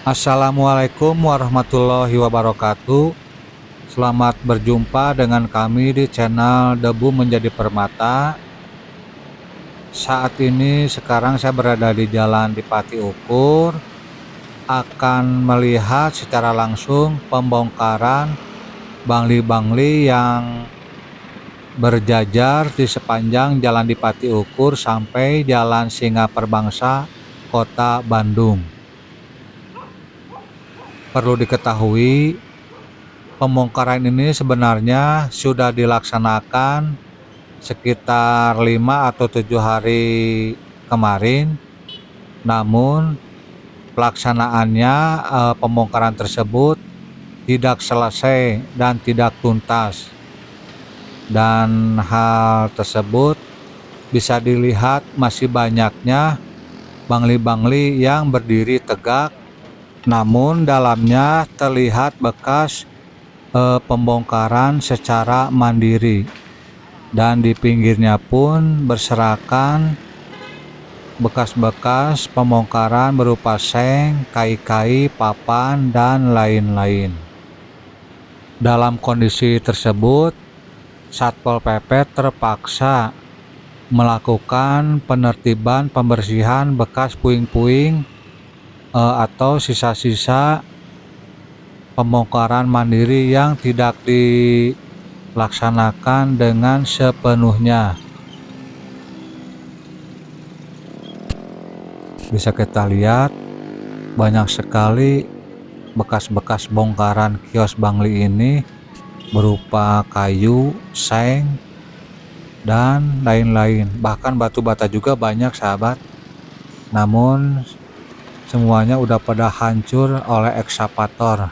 Assalamualaikum warahmatullahi wabarakatuh. Selamat berjumpa dengan kami di channel Debu Menjadi Permata. Saat ini sekarang saya berada di Jalan Dipati Ukur, akan melihat secara langsung pembongkaran bangli-bangli yang berjajar di sepanjang Jalan Dipati Ukur sampai Jalan Singa Perbangsa, Kota Bandung. Perlu diketahui, pembongkaran ini sebenarnya sudah dilaksanakan sekitar 5 atau 7 hari kemarin, namun pelaksanaannya pembongkaran tersebut tidak selesai dan tidak tuntas, dan hal tersebut bisa dilihat masih banyaknya bangli-bangli yang berdiri tegak, namun dalamnya terlihat bekas pembongkaran secara mandiri, dan di pinggirnya pun berserakan bekas-bekas pembongkaran berupa seng, kai-kai, papan, dan lain-lain. Dalam kondisi tersebut, Satpol PP terpaksa melakukan penertiban pembersihan bekas puing-puing atau sisa-sisa pembongkaran mandiri yang tidak dilaksanakan dengan sepenuhnya. Bisa kita lihat banyak sekali bekas-bekas bongkaran kios bangli ini berupa kayu, seng, dan lain-lain. Bahkan batu bata juga banyak, sahabat. Namun semuanya udah pada hancur oleh ekskavator,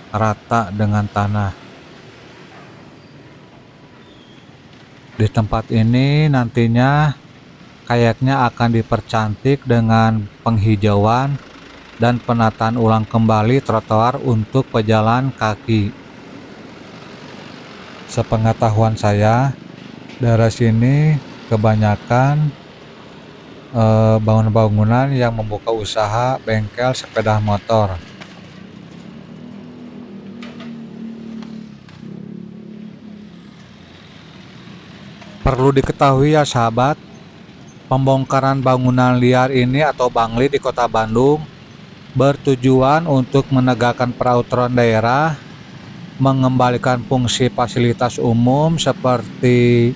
rata dengan tanah. Di tempat ini nantinya kayaknya akan dipercantik dengan penghijauan dan penataan ulang kembali trotoar untuk pejalan kaki. Sepengetahuan saya, daerah sini kebanyakan bangunan-bangunan yang membuka usaha bengkel sepeda motor. Perlu diketahui ya sahabat, pembongkaran bangunan liar ini atau bangli di Kota Bandung bertujuan untuk menegakkan peraturan daerah, mengembalikan fungsi fasilitas umum seperti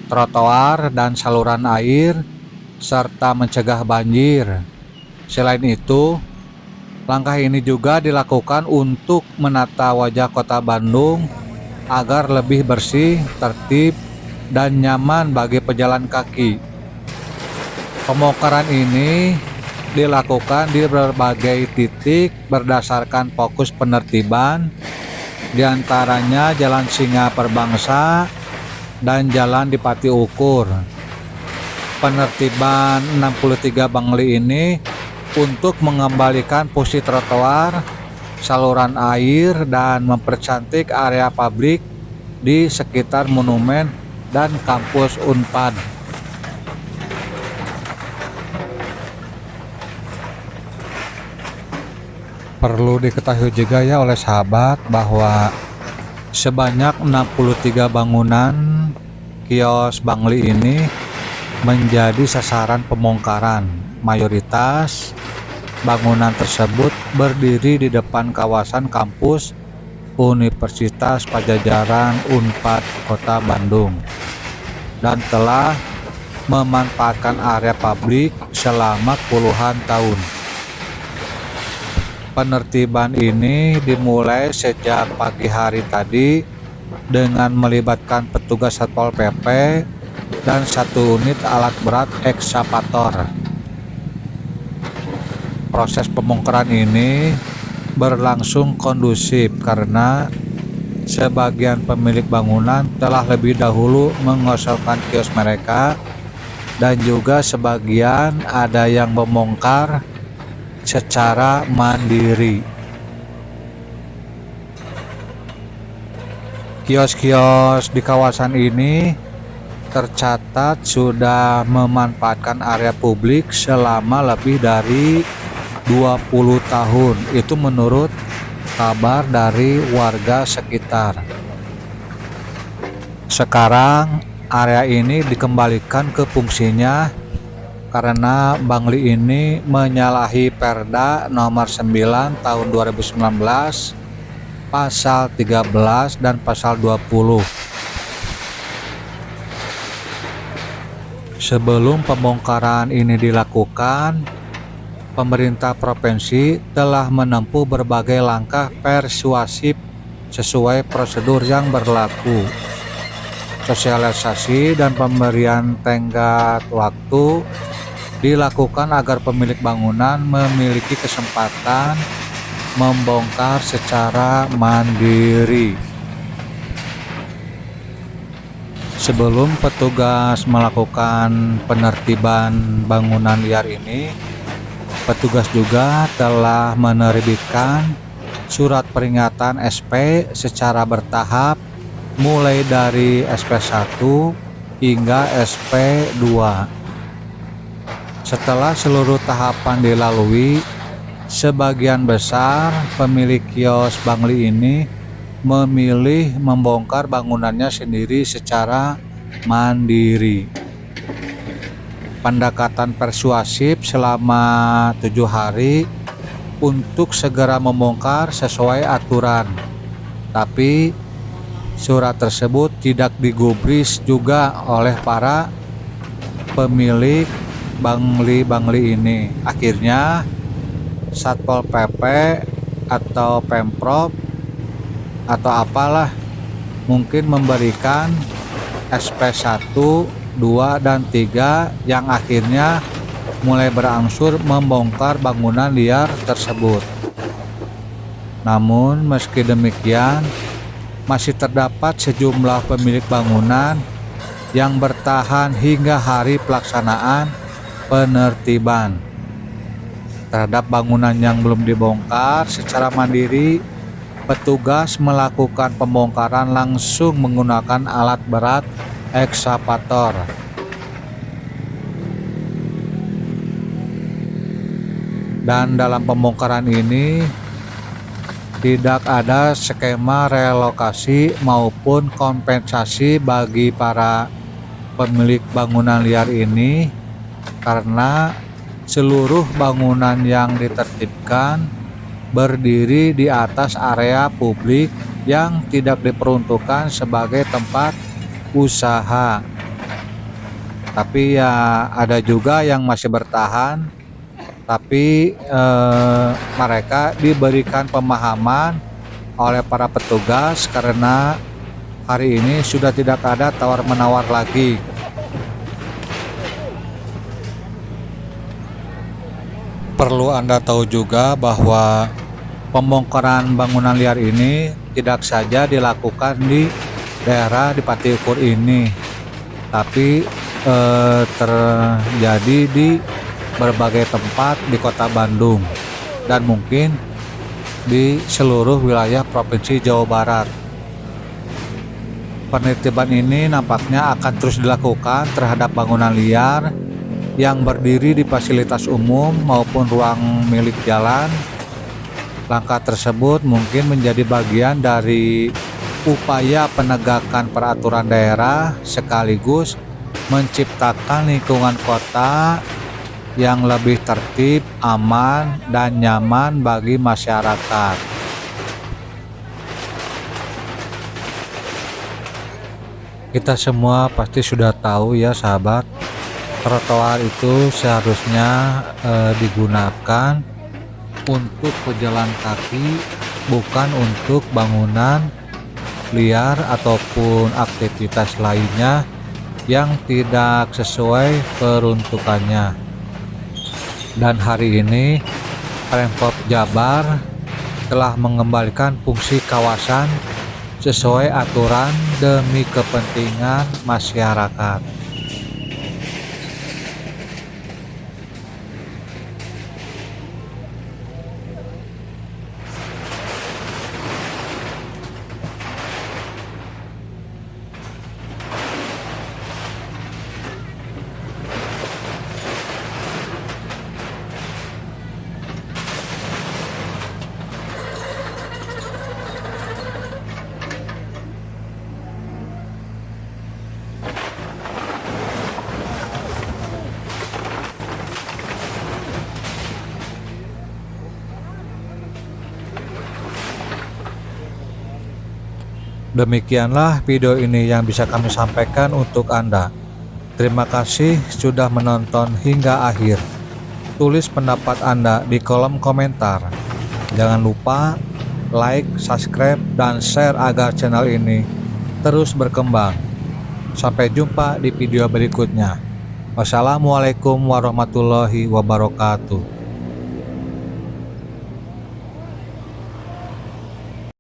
trotoar dan saluran air, serta mencegah banjir. Selain itu, langkah ini juga dilakukan untuk menata wajah Kota Bandung agar lebih bersih, tertib, dan nyaman bagi pejalan kaki. Pembongkaran ini dilakukan di berbagai titik berdasarkan fokus penertiban, diantaranya Jalan Singa Perbangsa dan Jalan Dipati Ukur. Penertiban 63 bangli ini untuk mengembalikan fungsi trotoar, saluran air, dan mempercantik area publik di sekitar monumen dan kampus Unpad. Perlu diketahui juga ya oleh sahabat bahwa sebanyak 63 bangunan kios bangli ini menjadi sasaran pembongkaran. Mayoritas bangunan tersebut berdiri di depan kawasan kampus Universitas Padjadjaran Unpad Kota Bandung dan telah memanfaatkan area publik selama puluhan tahun. Penertiban ini dimulai sejak pagi hari tadi dengan melibatkan petugas Satpol PP dan 1 unit alat berat ekskavator. Proses pembongkaran ini berlangsung kondusif karena sebagian pemilik bangunan telah lebih dahulu mengosongkan kios mereka, dan juga sebagian ada yang membongkar secara mandiri. Kios-kios di kawasan ini tercatat sudah memanfaatkan area publik selama lebih dari 20 tahun. Itu menurut kabar dari warga sekitar. Sekarang area ini dikembalikan ke fungsinya karena Bangli ini menyalahi Perda nomor 9 tahun 2019 pasal 13 dan pasal 20. Sebelum pembongkaran ini dilakukan, pemerintah provinsi telah menempuh berbagai langkah persuasif sesuai prosedur yang berlaku. Sosialisasi dan pemberian tenggat waktu dilakukan agar pemilik bangunan memiliki kesempatan membongkar secara mandiri. Sebelum petugas melakukan penertiban bangunan liar ini, petugas juga telah menerbitkan surat peringatan SP secara bertahap mulai dari SP1 hingga SP2. Setelah seluruh tahapan dilalui, sebagian besar pemilik kios Bangli ini memilih membongkar bangunannya sendiri secara mandiri. Pendekatan persuasif selama 7 hari untuk segera membongkar sesuai aturan. Tapi surat tersebut tidak digubris juga oleh para pemilik Bangli ini. Akhirnya Satpol PP atau Pemprov atau apalah mungkin memberikan SP1, 2, dan 3 yang akhirnya mulai berangsur membongkar bangunan liar tersebut. Namun meski demikian, masih terdapat sejumlah pemilik bangunan yang bertahan hingga hari pelaksanaan penertiban. Terhadap bangunan yang belum dibongkar secara mandiri, petugas melakukan pembongkaran langsung menggunakan alat berat ekskavator. Dan dalam pembongkaran ini tidak ada skema relokasi maupun kompensasi bagi para pemilik bangunan liar ini karena seluruh bangunan yang ditertibkan berdiri di atas area publik yang tidak diperuntukkan sebagai tempat usaha. Tapi ya ada juga yang masih bertahan, tapi mereka diberikan pemahaman oleh para petugas karena hari ini sudah tidak ada tawar-menawar lagi. Perlu Anda tahu juga bahwa pembongkaran bangunan liar ini tidak saja dilakukan di daerah di Pati Ukur ini, tapi terjadi di berbagai tempat di Kota Bandung dan mungkin di seluruh wilayah Provinsi Jawa Barat. Penertiban ini nampaknya akan terus dilakukan terhadap bangunan liar yang berdiri di fasilitas umum maupun ruang milik jalan. Langkah tersebut mungkin menjadi bagian dari upaya penegakan peraturan daerah sekaligus menciptakan lingkungan kota yang lebih tertib, aman, dan nyaman bagi masyarakat. Kita semua pasti sudah tahu ya sahabat, trotoar itu seharusnya digunakan untuk pejalan kaki, bukan untuk bangunan liar ataupun aktivitas lainnya yang tidak sesuai peruntukannya. Dan hari ini Pemprov Jabar telah mengembalikan fungsi kawasan sesuai aturan demi kepentingan masyarakat. Demikianlah video ini yang bisa kami sampaikan untuk Anda. Terima kasih sudah menonton hingga akhir. Tulis pendapat Anda di kolom komentar. Jangan lupa like, subscribe, dan share agar channel ini terus berkembang. Sampai jumpa di video berikutnya. Wassalamualaikum warahmatullahi wabarakatuh.